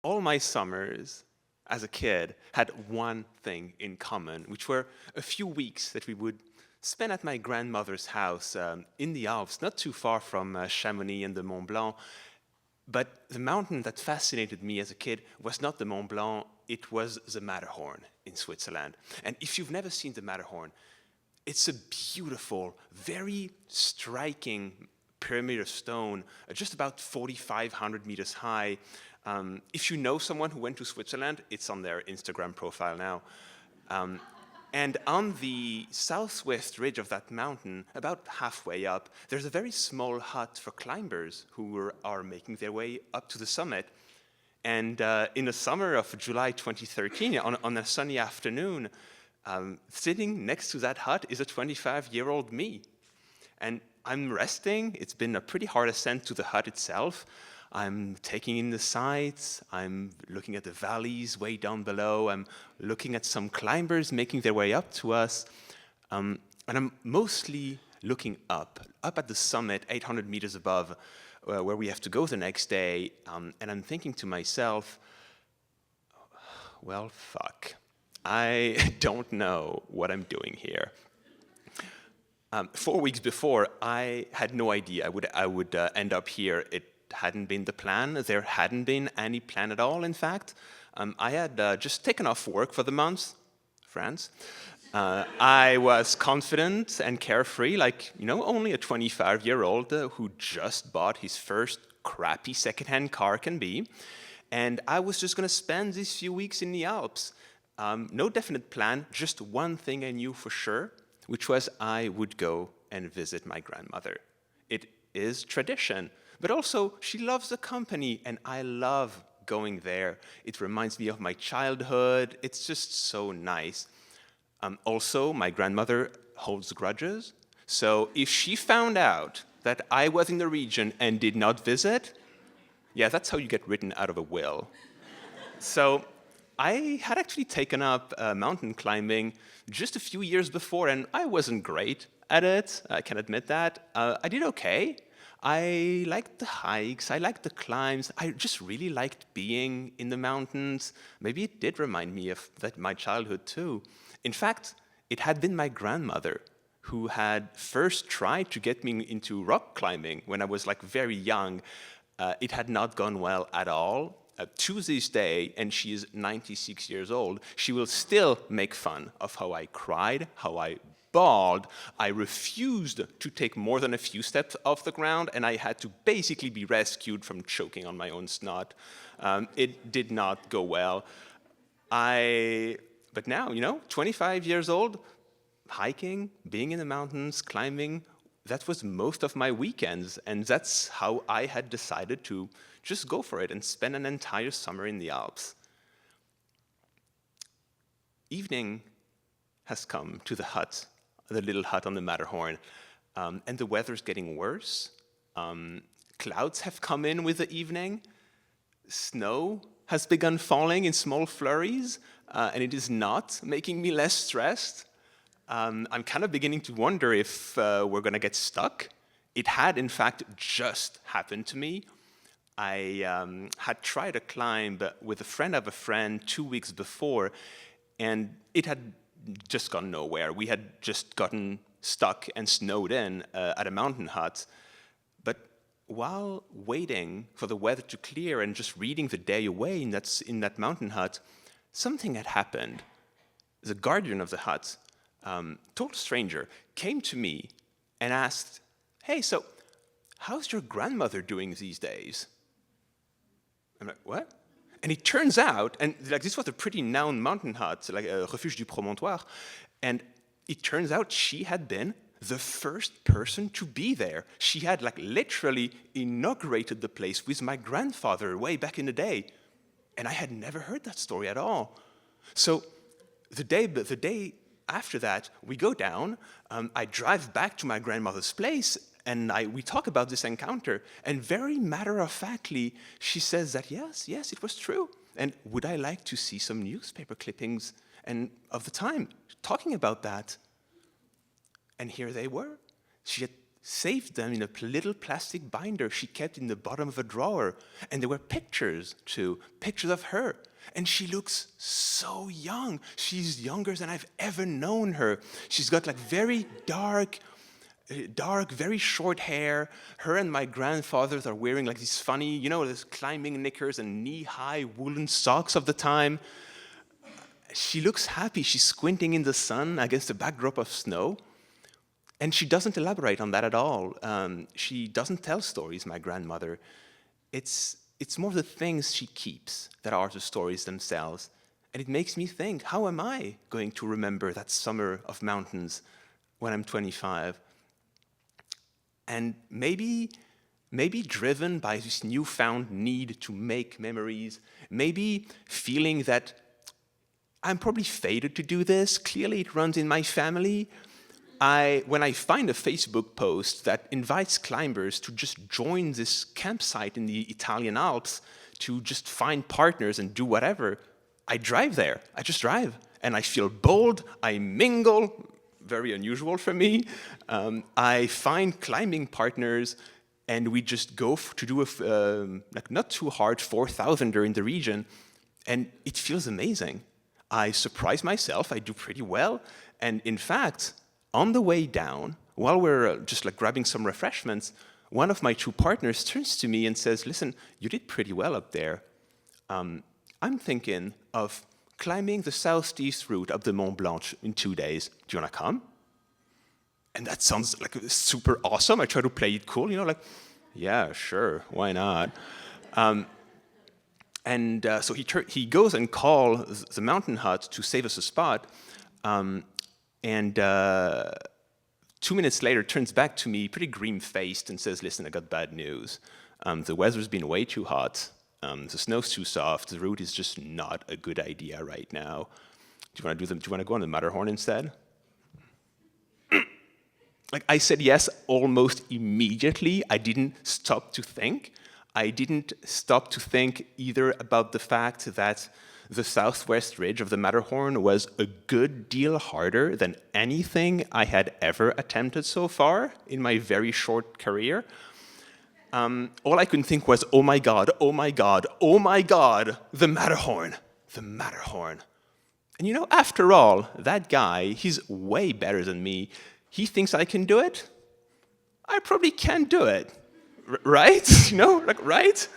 all my summers as a kid had one thing in common, which were a few weeks that we would spend at my grandmother's house in the Alps, not too far from Chamonix and the Mont Blanc. But the mountain that fascinated me as a kid was not the Mont Blanc, it was the Matterhorn in Switzerland. And if you've never seen the Matterhorn, it's a beautiful, very striking pyramid of stone, just about 4,500 meters high. If you know someone who went to Switzerland, it's on their Instagram profile now. And on the southwest ridge of that mountain, about halfway up, there's a very small hut for climbers who are making their way up to the summit. And in the summer of July 2013, on a sunny afternoon, sitting next to that hut is a 25-year-old me. And I'm resting. It's been a pretty hard ascent to the hut itself. I'm taking in the sights, I'm looking at the valleys way down below, I'm looking at some climbers making their way up to us, and I'm mostly looking up at the summit, 800 meters above, where we have to go the next day, and I'm thinking to myself, well, fuck, I don't know what I'm doing here. 4 weeks before, I had no idea I would end up here. It hadn't been the plan. There hadn't been any plan at all, in fact. I had just taken off work for the month, France. I was confident and carefree, like, only a 25-year-old who just bought his first crappy secondhand car can be. And I was just going to spend these few weeks in the Alps. No definite plan, just one thing I knew for sure, which was I would go and visit my grandmother. It is tradition. But also, she loves the company, and I love going there. It reminds me of my childhood. It's just so nice. Also, my grandmother holds grudges. So if she found out that I was in the region and did not visit, yeah, that's how you get written out of a will. So I had actually taken up mountain climbing just a few years before, and I wasn't great at it. I can admit that. I did okay. I liked the hikes, I liked the climbs, I just really liked being in the mountains. Maybe it did remind me of my childhood too. In fact, it had been my grandmother who had first tried to get me into rock climbing when I was very young. It had not gone well at all. To this day, and she is 96 years old, she will still make fun of how I cried, how I bawled. I refused to take more than a few steps off the ground, and I had to basically be rescued from choking on my own snot. It did not go well. But now, 25 years old, hiking, being in the mountains, climbing, that was most of my weekends, and that's how I had decided to just go for it and spend an entire summer in the Alps. Evening has come to the hut, the little hut on the Matterhorn, and the weather's getting worse. Clouds have come in with the evening. Snow has begun falling in small flurries, and it is not making me less stressed. I'm kind of beginning to wonder if we're going to get stuck. It had, in fact, just happened to me. I had tried a climb with a friend of a friend 2 weeks before, and it had just gone nowhere. We had just gotten stuck and snowed in at a mountain hut. But while waiting for the weather to clear and just reading the day away in that mountain hut, something had happened. The guardian of the hut, total stranger, came to me and asked, "Hey, so how's your grandmother doing these days?" I'm like, "What?" And it turns out, and this was a pretty known mountain hut, like a Refuge du Promontoire, and it turns out she had been the first person to be there. She had literally inaugurated the place with my grandfather way back in the day. And I had never heard that story at all. So the day after that, we go down, I drive back to my grandmother's place, and we talk about this encounter, and very matter-of-factly, she says that yes, it was true. And would I like to see some newspaper clippings of the time talking about that? And here they were. She had saved them in a little plastic binder she kept in the bottom of a drawer. And there were pictures, too, pictures of her. And she looks so young. She's younger than I've ever known her. She's got like very dark, very short hair. Her and my grandfathers are wearing like these funny, these climbing knickers and knee-high woolen socks of the time. She looks happy. She's squinting in the sun against a backdrop of snow. And she doesn't elaborate on that at all. She doesn't tell stories, my grandmother. It's more the things she keeps that are the stories themselves. And it makes me think, how am I going to remember that summer of mountains when I'm 25? And maybe driven by this newfound need to make memories, maybe feeling that I'm probably fated to do this. Clearly it runs in my family. When I find a Facebook post that invites climbers to just join this campsite in the Italian Alps to just find partners and do whatever, I drive there. I just drive. And I feel bold. I mingle. Very unusual for me. I find climbing partners, and we just go to do a not too hard 4,000er in the region, and it feels amazing. I surprise myself. I do pretty well. And in fact, on the way down, while we're just like grabbing some refreshments, one of my two partners turns to me and says, "Listen, you did pretty well up there. I'm thinking of climbing the southeast route up the Mont Blanc in 2 days. Do you want to come?" And that sounds like super awesome. I try to play it cool, yeah, sure, why not? So he goes and calls the mountain hut to save us a spot. And 2 minutes later, turns back to me, pretty green-faced, and says, "Listen, I got bad news. The weather's been way too hot. The snow's too soft. The route is just not a good idea right now. Do you want to go on the Matterhorn instead?" I said yes almost immediately. I didn't stop to think. I didn't stop to think either about the fact that the southwest ridge of the Matterhorn was a good deal harder than anything I had ever attempted so far in my very short career. All I could think was, oh my God, oh my God, oh my God, the Matterhorn, the Matterhorn. And after all, that guy, he's way better than me. He thinks I can do it. I probably can't do it, right? Right?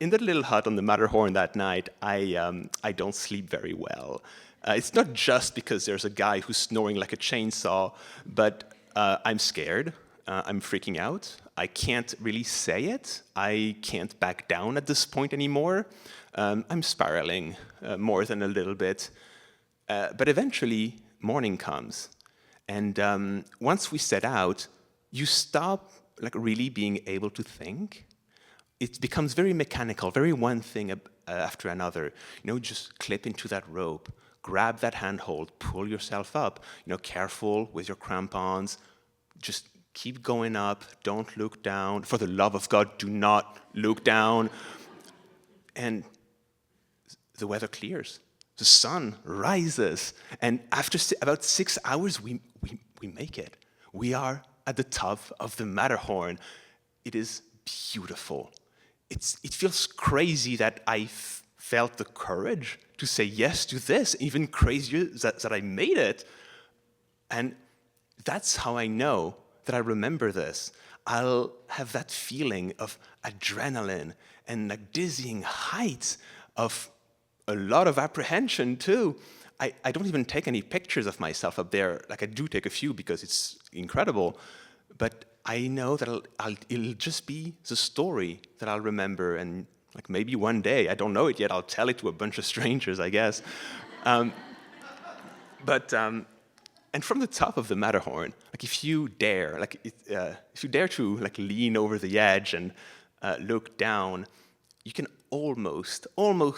In that little hut on the Matterhorn that night, I don't sleep very well. It's not just because there's a guy who's snoring like a chainsaw, but I'm scared. I'm freaking out. I can't really say it. I can't back down at this point anymore. I'm spiraling more than a little bit. But eventually, morning comes. And once we set out, you stop really being able to think. It becomes very mechanical, very one thing after another. Just clip into that rope, grab that handhold, pull yourself up. Careful with your crampons. Just keep going up. Don't look down. For the love of God, do not look down. And the weather clears. The sun rises. And after about 6 hours, we make it. We are at the top of the Matterhorn. It is beautiful. It feels crazy that I felt the courage to say yes to this, even crazier that I made it. And that's how I know that I remember this. I'll have that feeling of adrenaline and dizzying heights, of a lot of apprehension too. I don't even take any pictures of myself up there. I do take a few because it's incredible, but I know that it'll just be the story that I'll remember, and maybe one day, I don't know it yet, I'll tell it to a bunch of strangers, I guess. And from the top of the Matterhorn, if you dare, to lean over the edge and look down, you can almost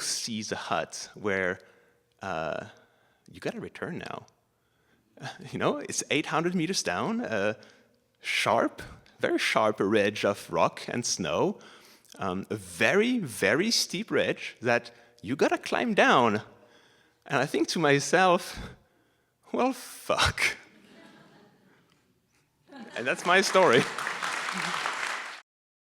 see the hut where you got to return now. It's 800 meters down. Very sharp ridge of rock and snow, a very, very steep ridge that you gotta climb down. And I think to myself, well, fuck. And that's my story.